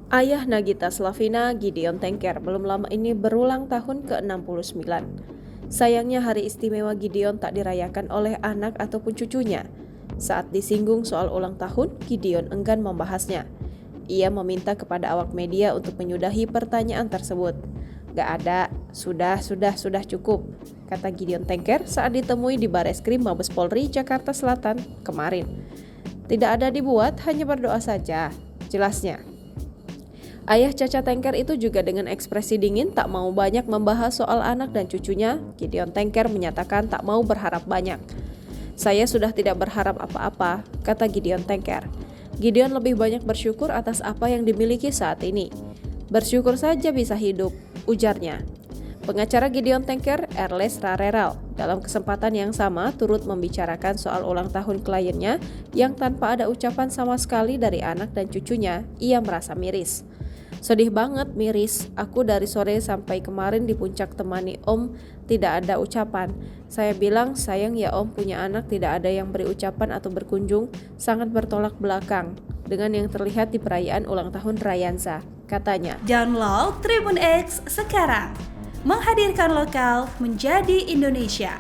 Ayah Nagita Slavina, Gideon Tengker, belum lama ini berulang tahun ke-69. Sayangnya hari istimewa Gideon tak dirayakan oleh anak ataupun cucunya. Saat disinggung soal ulang tahun, Gideon enggan membahasnya. Ia meminta kepada awak media untuk menyudahi pertanyaan tersebut. Gak ada, sudah cukup, kata Gideon Tengker saat ditemui di Bareskrim Mabes Polri, Jakarta Selatan kemarin. Tidak ada dibuat, hanya berdoa saja, jelasnya. Ayah Caca Tengker itu juga dengan ekspresi dingin tak mau banyak membahas soal anak dan cucunya. Gideon Tengker menyatakan tak mau berharap banyak. Saya sudah tidak berharap apa-apa, kata Gideon Tengker. Gideon lebih banyak bersyukur atas apa yang dimiliki saat ini. Bersyukur saja bisa hidup, ujarnya. Pengacara Gideon Tengker, Erles Rareral, dalam kesempatan yang sama turut membicarakan soal ulang tahun kliennya yang tanpa ada ucapan sama sekali dari anak dan cucunya, ia merasa miris. Sedih banget, miris. Aku dari sore sampai kemarin di puncak temani Om, tidak ada ucapan. Saya bilang, sayang ya Om punya anak, tidak ada yang beri ucapan atau berkunjung, sangat bertolak belakang dengan yang terlihat di perayaan ulang tahun Rayansa, katanya. Download Tribun X sekarang, menghadirkan lokal menjadi Indonesia.